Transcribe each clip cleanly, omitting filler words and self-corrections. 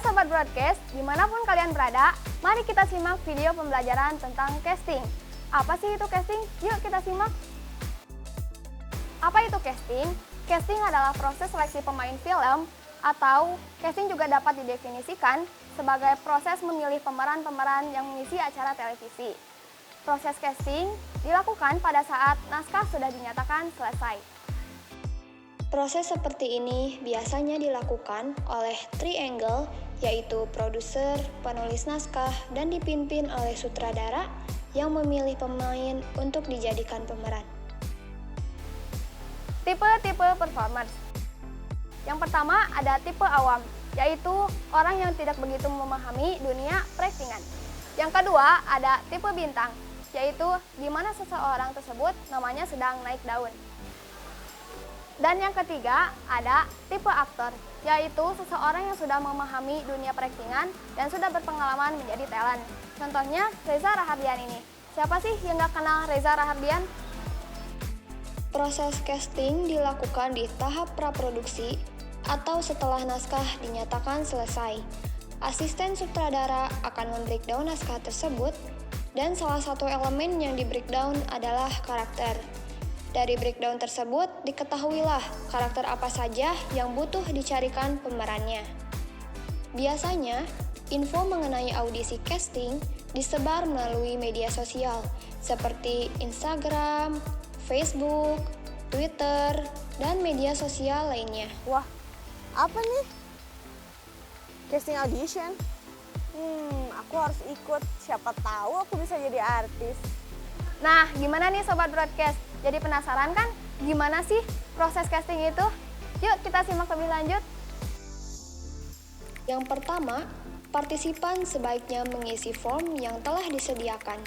Sobat Broadcast, dimanapun kalian berada, mari kita simak video pembelajaran tentang casting. Apa sih itu casting? Yuk kita simak. Apa itu casting? Casting adalah proses seleksi pemain film, atau casting juga dapat didefinisikan sebagai proses memilih pemeran-pemeran yang mengisi acara televisi. Proses casting dilakukan pada saat naskah sudah dinyatakan selesai. Proses seperti ini biasanya dilakukan oleh triangle, yaitu produser, penulis naskah, dan dipimpin oleh sutradara yang memilih pemain untuk dijadikan pemeran. Tipe-tipe performers. Yang pertama ada tipe awam, yaitu orang yang tidak begitu memahami dunia peraktingan. Yang kedua ada tipe bintang, yaitu di mana seseorang tersebut namanya sedang naik daun. Dan yang ketiga ada tipe aktor, yaitu seseorang yang sudah memahami dunia peraktingan dan sudah berpengalaman menjadi talent. Contohnya Reza Rahardian ini. Siapa sih yang gak kenal Reza Rahardian? Proses casting dilakukan di tahap praproduksi atau setelah naskah dinyatakan selesai. Asisten sutradara akan membreakdown naskah tersebut, dan salah satu elemen yang di-breakdown adalah karakter. Dari breakdown tersebut, diketahuilah karakter apa saja yang butuh dicarikan pemerannya. Biasanya, info mengenai audisi casting disebar melalui media sosial seperti Instagram, Facebook, Twitter, dan media sosial lainnya. Wah, apa nih? Casting audition? Aku harus ikut. Siapa tahu aku bisa jadi artis. Nah, gimana nih Sobat Broadcast? Jadi penasaran kan gimana sih proses casting itu? Yuk kita simak lebih lanjut. Yang pertama, partisipan sebaiknya mengisi form yang telah disediakan.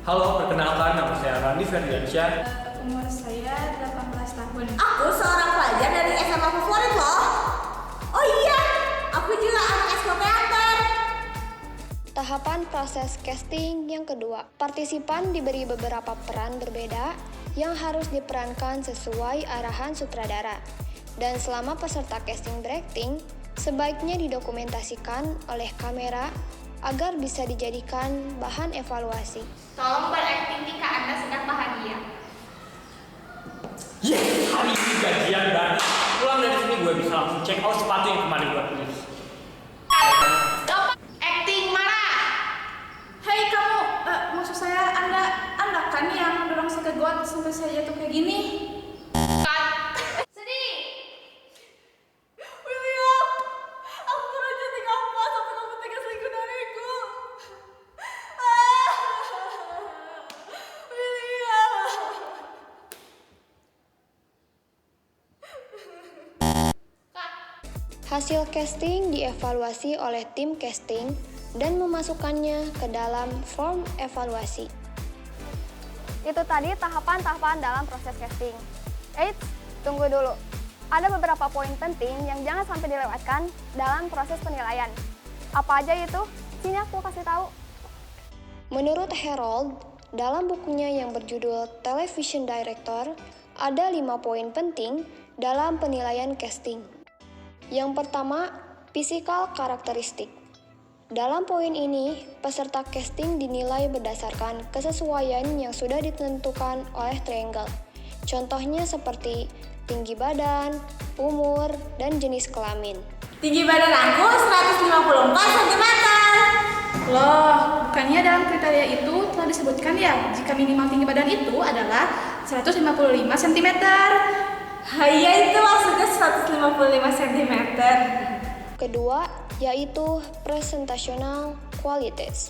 Halo, perkenalkan nama saya Randi Ferdiansyah. Umur saya 18 tahun. Aku seorang pelajar dari SMA favorit loh. Oh iya, aku juga anak ekskul teater. Tahapan proses casting yang kedua, partisipan diberi beberapa peran berbeda yang harus diperankan sesuai arahan sutradara. Dan selama peserta casting berakting, sebaiknya didokumentasikan oleh kamera agar bisa dijadikan bahan evaluasi. Tolong berakting jika Anda sedang bahagia. Hari ini gajian dan pulang dari sini gue bisa langsung check out sepatu yang kemarin gue beli. Stop acting marah. Hei kamu, maksud saya Anda kan yang dorong saya ke got sampai saya jatuh kayak gini? Sedih. William, aku pernah jadi apa sampai kamu tega selingkuh dariku? William. Hasil casting dievaluasi oleh tim casting dan memasukkannya ke dalam form evaluasi. Itu tadi tahapan-tahapan dalam proses casting. Eits, tunggu dulu. Ada beberapa poin penting yang jangan sampai dilewatkan dalam proses penilaian. Apa aja itu? Sini aku kasih tahu. Menurut Harold, dalam bukunya yang berjudul Television Director, ada 5 poin penting dalam penilaian casting. Yang pertama, physical karakteristik. Dalam poin ini, peserta casting dinilai berdasarkan kesesuaian yang sudah ditentukan oleh triangle. Contohnya seperti tinggi badan, umur, dan jenis kelamin. Tinggi badan aku 154 cm. Loh, bukannya dalam kriteria itu telah disebutkan ya jika minimal tinggi badan itu adalah 155 cm. Iya itu maksudnya 155 cm. Kedua, yaitu presentational qualities.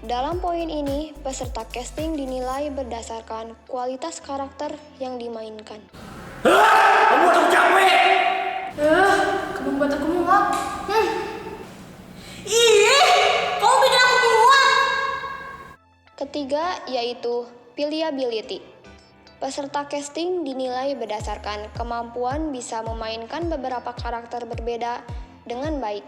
Dalam poin ini, peserta casting dinilai berdasarkan kualitas karakter yang dimainkan. Kamu udah capek! Kamu buat aku muak. Ih, kamu bikin aku muak. Ketiga, yaitu piliability. Peserta casting dinilai berdasarkan kemampuan bisa memainkan beberapa karakter berbeda dengan baik.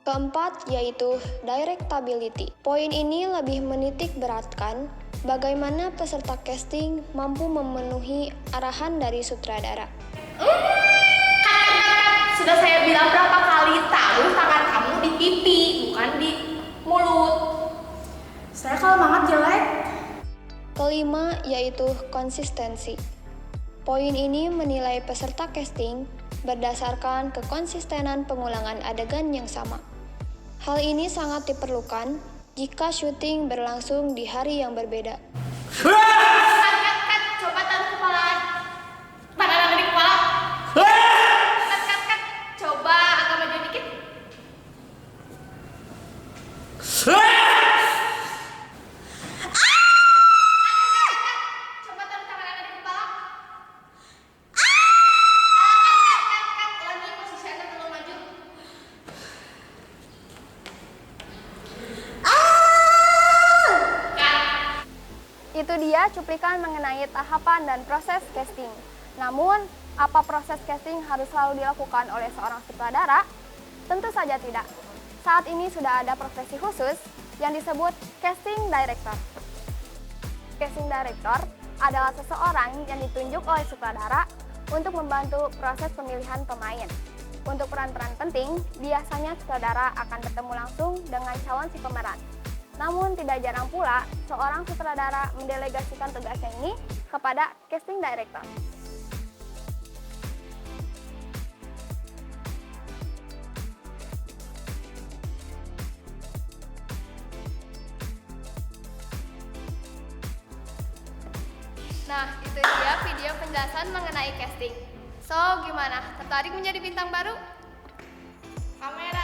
Keempat, yaitu directability. Poin ini lebih menitik beratkan bagaimana peserta casting mampu memenuhi arahan dari sutradara. Sudah saya bilang berapa kali, taruh tangan kamu di pipi, bukan di mulut. Saya kalau banget jelek. Kelima, yaitu konsistensi. Poin ini menilai peserta casting berdasarkan kekonsistenan pengulangan adegan yang sama. Hal ini sangat diperlukan jika syuting berlangsung di hari yang berbeda. Kat, coba taruh kepala. Tangan di kepala. Kat, coba agak maju dikit. Coba taruh tangan di kepala. Kat, lagi posisi Anda belum maju. Itu dia cuplikan mengenai tahapan dan proses casting. Namun, apa proses casting harus selalu dilakukan oleh seorang sutradara? Tentu saja tidak. Saat ini sudah ada profesi khusus yang disebut casting director. Casting director adalah seseorang yang ditunjuk oleh sutradara untuk membantu proses pemilihan pemain. Untuk peran-peran penting, biasanya sutradara akan bertemu langsung dengan calon si pemeran. Namun tidak jarang pula seorang sutradara mendelegasikan tugasnya ini kepada casting director. Nah, itu dia video penjelasan mengenai casting. So, gimana? Tertarik menjadi bintang baru? Kamera